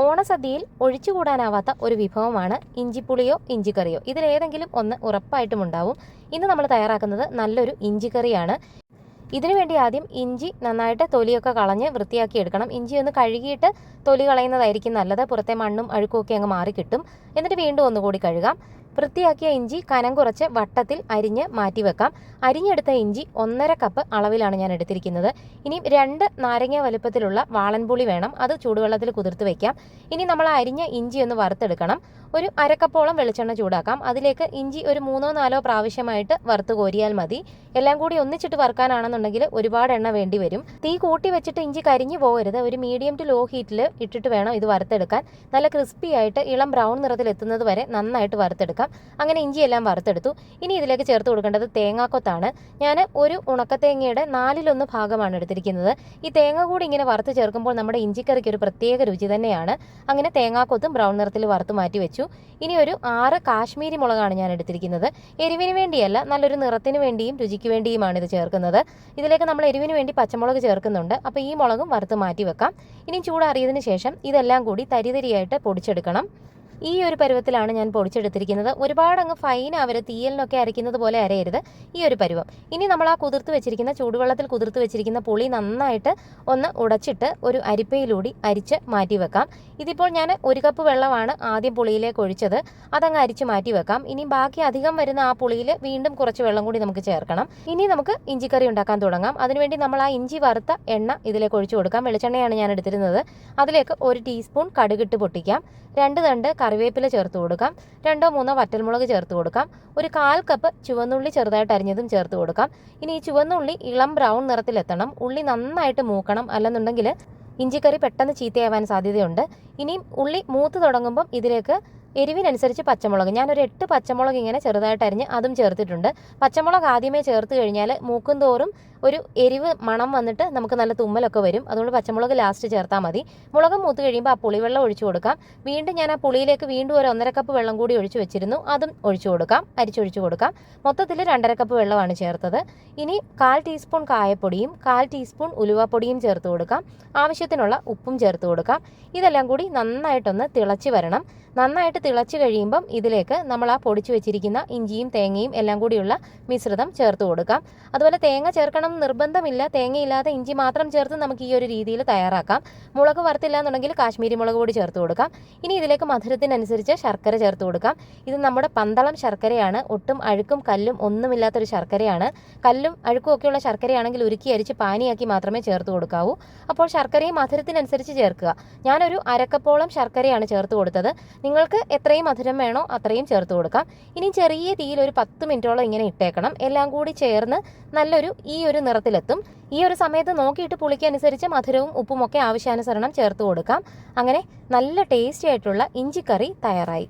ഓണസദ്യയിൽ ഒഴിച്ചുകൂടാനാവാത്ത ഒരു വിഭവമാണ് ഇഞ്ചിപ്പുളിയോ ഇഞ്ചിക്കറിയോ. ഇതിലേതെങ്കിലും ഒന്ന് ഉറപ്പായിട്ടും ഉണ്ടാവും. ഇന്ന് നമ്മൾ തയ്യാറാക്കുന്നത് നല്ലൊരു ഇഞ്ചിക്കറിയാണ്. ഇതിനുവേണ്ടി ആദ്യം ഇഞ്ചി നന്നായിട്ട് തൊലിയൊക്കെ കളഞ്ഞ് വൃത്തിയാക്കി എടുക്കണം. ഇഞ്ചി ഒന്ന് കഴുകിയിട്ട് തൊലി കളയുന്നതായിരിക്കും നല്ലത്. പുറത്തെ മണ്ണും അഴുക്കുമൊക്കെ അങ്ങ് മാറിക്കിട്ടും. എന്നിട്ട് വീണ്ടും ഒന്നുകൂടി കഴുകാം. വൃത്തിയാക്കിയ ഇഞ്ചി കനം കുറച്ച് വട്ടത്തിൽ അരിഞ്ഞ് മാറ്റിവെക്കാം. അരിഞ്ഞെടുത്ത ഇഞ്ചി 1.5 കപ്പ് അളവിലാണ് ഞാൻ എടുത്തിരിക്കുന്നത്. ഇനി 2 നാരങ്ങ വലുപ്പത്തിലുള്ള വാളൻപുളി വേണം. അത് ചൂടുവെള്ളത്തിൽ കുതിർത്ത് വയ്ക്കാം. ഇനി നമ്മൾ അരിഞ്ഞ ഇഞ്ചി ഒന്ന് വറുത്തെടുക്കണം. ഒരു 1/2 കപ്പോളം വെളിച്ചെണ്ണ ചൂടാക്കാം. അതിലേക്ക് ഇഞ്ചി ഒരു 3-4 പ്രാവശ്യമായിട്ട് വറുത്ത് കോരിയാൽ മതി. എല്ലാം കൂടി ഒന്നിച്ചിട്ട് വറുക്കാനാണെന്നുണ്ടെങ്കിൽ ഒരുപാട് എണ്ണ വേണ്ടി വരും. തീ കൂട്ടി വെച്ചിട്ട് ഇഞ്ചി കരിഞ്ഞു പോകരുത്. ഒരു മീഡിയം ടു ലോ ഹീറ്റിൽ ഇട്ടിട്ട് വേണം ഇത് വറുത്തെടുക്കാൻ. നല്ല ക്രിസ്പി ആയിട്ട് ഇളം ബ്രൗൺ നിറത്തിൽ എത്തുന്നത് വരെ നന്നായിട്ട് വറുത്തെടുക്കാം. അങ്ങനെ ഇഞ്ചിയെല്ലാം വറുത്തെടുത്തു. ഇനി ഇതിലേക്ക് ചേർത്ത് കൊടുക്കേണ്ടത് തേങ്ങാക്കൊത്താണ്. ഞാൻ ഒരു ഉണക്കത്തേങ്ങയുടെ 4/1 ഭാഗമാണ് എടുത്തിരിക്കുന്നത്. ഈ തേങ്ങ കൂടി ഇങ്ങനെ വറുത്ത് ചേർക്കുമ്പോൾ നമ്മുടെ ഇഞ്ചിക്കറിക്ക് ഒരു പ്രത്യേക രുചി തന്നെയാണ്. അങ്ങനെ തേങ്ങാക്കൊത്തും ബ്രൗൺ നിറത്തിൽ വറുത്ത് മാറ്റി വെച്ചു. ഇനി ഒരു 6 കാശ്മീരി മുളകാണ് ഞാൻ എടുത്തിരിക്കുന്നത്. എരിവിന് വേണ്ടിയല്ല, നല്ലൊരു നിറത്തിന് വേണ്ടിയും രുചിക്ക് വേണ്ടിയുമാണ് ഇത് ചേർക്കുന്നത്. ഇതിലേക്ക് നമ്മൾ എരിവിന് വേണ്ടി പച്ചമുളക് ചേർക്കുന്നുണ്ട്. അപ്പോൾ ഈ മുളകും വറുത്ത് മാറ്റി വെക്കാം. ഇനി ചൂടാറിയതിന് ശേഷം ഇതെല്ലാം കൂടി തരിതരിയായിട്ട് പൊടിച്ചെടുക്കണം. ഈ ഒരു പരുവത്തിലാണ് ഞാൻ പൊടിച്ചെടുത്തിരിക്കുന്നത്. ഒരുപാട് അങ്ങ് ഫൈൻ ആവരുത്, തീയലിനൊക്കെ അരയ്ക്കുന്നത് പോലെ അരയരുത്. ഈ ഒരു പരുവം. ഇനി നമ്മൾ ആ ചൂടുവെള്ളത്തിൽ കുതിർത്ത് വെച്ചിരിക്കുന്ന പുളി നന്നായിട്ട് ഒന്ന് ഉടച്ചിട്ട് ഒരു അരിപ്പയിലൂടി അരിച്ച് മാറ്റി വെക്കാം. ഇതിപ്പോൾ ഞാൻ 1 കപ്പ് വെള്ളമാണ് ആദ്യം പുളിയിലേക്ക് ഒഴിച്ചത്. അതങ്ങ് അരിച്ച് മാറ്റി വെക്കാം. ഇനി ബാക്കി അധികം വരുന്ന ആ പുളിയിൽ വീണ്ടും കുറച്ച് വെള്ളം കൂടി നമുക്ക് ചേർക്കണം. ഇനി നമുക്ക് ഇഞ്ചിക്കറി ഉണ്ടാക്കാൻ തുടങ്ങാം. അതിനുവേണ്ടി നമ്മൾ ആ ഇഞ്ചി വറുത്ത എണ്ണ ഇതിലേക്ക് ഒഴിച്ചു കൊടുക്കാം. വെളിച്ചെണ്ണയാണ് ഞാൻ എടുത്തിരുന്നത്. അതിലേക്ക് 1 ടീസ്പൂൺ കടുകിട്ട് പൊട്ടിക്കാം. 2 തണ്ട് കറിവേപ്പില ചേർത്ത് കൊടുക്കാം. 2-3 വറ്റൽമുളക് ചേർത്ത് കൊടുക്കാം. ഒരു 1/4 കപ്പ് ചുവന്നുള്ളി ചെറുതായിട്ട് അരിഞ്ഞതും ചേർത്ത് കൊടുക്കാം. ഇനി ഈ ചുവന്നുള്ളി ഇളം ബ്രൗൺ നിറത്തിലെത്തണം. ഉള്ളി നന്നായിട്ട് മൂക്കണം, അല്ലെന്നുണ്ടെങ്കിൽ ഇഞ്ചിക്കറി പെട്ടെന്ന് ചീത്തയാവാൻ സാധ്യതയുണ്ട്. ഇനിയും ഉള്ളി മൂത്ത് തുടങ്ങുമ്പം ഇതിലേക്ക് എരിവിനനുസരിച്ച് പച്ചമുളക്, ഞാനൊരു 8 പച്ചമുളക് ഇങ്ങനെ ചെറുതായിട്ട് അരിഞ്ഞ് അതും ചേർത്തിട്ടുണ്ട്. പച്ചമുളക് ആദ്യമേ ചേർത്ത് കഴിഞ്ഞാൽ മൂക്കും തോറും ഒരു എരിവ് മണം വന്നിട്ട് നമുക്ക് നല്ല തുമ്മലൊക്കെ വരും. അതുകൊണ്ട് പച്ചമുളക് ലാസ്റ്റ് ചേർത്താൽ മതി. മുളക് മൂത്ത് കഴിയുമ്പോൾ ആ പുളിവെള്ളം ഒഴിച്ചു കൊടുക്കാം. വീണ്ടും ഞാൻ ആ പുളിയിലേക്ക് വീണ്ടും ഒരു 1.5 കപ്പ് വെള്ളം കൂടി ഒഴിച്ചു വെച്ചിരുന്നു. അതും ഒഴിച്ചു കൊടുക്കാം, അരിച്ചൊഴിച്ചു കൊടുക്കാം. മൊത്തത്തിൽ 2.5 കപ്പ് വെള്ളമാണ് ചേർത്തത്. ഇനി 1/4 ടീസ്പൂൺ കായപ്പൊടിയും 1/4 ടീസ്പൂൺ ഉലുവാപ്പൊടിയും ചേർത്ത് കൊടുക്കാം. ആവശ്യത്തിനുള്ള ഉപ്പും ചേർത്ത് കൊടുക്കാം. ഇതെല്ലാം കൂടി നന്നായിട്ടൊന്ന് തിളച്ച് വരണം. നന്നായിട്ട് തിളച്ച് കഴിയുമ്പം ഇതിലേക്ക് നമ്മൾ ആ പൊടിച്ചു വെച്ചിരിക്കുന്ന ഇഞ്ചിയും തേങ്ങയും എല്ലാം കൂടിയുള്ള മിശ്രിതം ചേർത്ത് കൊടുക്കാം. അതുപോലെ തേങ്ങ ചേർക്കണം നിർബന്ധമില്ല. തേങ്ങയില്ലാതെ ഇഞ്ചി മാത്രം ചേർത്ത് നമുക്ക് ഈ ഒരു രീതിയിൽ തയ്യാറാക്കാം. മുളക് വറുത്തില്ല എന്നുണ്ടെങ്കിൽ കാശ്മീരി മുളക് പൊടി ചേർത്ത് കൊടുക്കാം. ഇനി ഇതിലേക്ക് മധുരത്തിനനുസരിച്ച് ശർക്കര ചേർത്ത് കൊടുക്കാം. ഇത് നമ്മുടെ പന്തളം ശർക്കരയാണ്. ഒട്ടും അഴുക്കും കല്ലും ഒന്നുമില്ലാത്തൊരു ശർക്കരയാണ്. കല്ലും അഴുക്കും ഒക്കെയുള്ള ശർക്കരയാണെങ്കിൽ ഉരുക്കി അരിച്ച് പാനിയാക്കി മാത്രമേ ചേർത്ത് കൊടുക്കാവൂ. അപ്പോൾ ശർക്കരയും മധുരത്തിനനുസരിച്ച് ചേർക്കുക. ഞാനൊരു 1/2 കപ്പോളം ശർക്കരയാണ് ചേർത്ത് കൊടുത്തത്. നിങ്ങൾക്ക് എത്രയും മധുരം വേണോ അത്രയും ചേർത്ത് കൊടുക്കാം. ഇനി ചെറിയ തീയിൽ ഒരു 10 മിനിറ്റോളം ഇങ്ങനെ ഇട്ടേക്കണം. എല്ലാം കൂടി ചേർന്ന് നല്ലൊരു ഈ ഒരു നിറത്തിലെത്തും. ഈ ഒരു സമയത്ത് നോക്കിയിട്ട് പുളിക്കനുസരിച്ച് മധുരവും ഉപ്പും ഒക്കെ ആവശ്യാനുസരണം ചേർത്ത് കൊടുക്കാം. അങ്ങനെ നല്ല ടേസ്റ്റി ആയിട്ടുള്ള ഇഞ്ചിക്കറി തയ്യാറായി.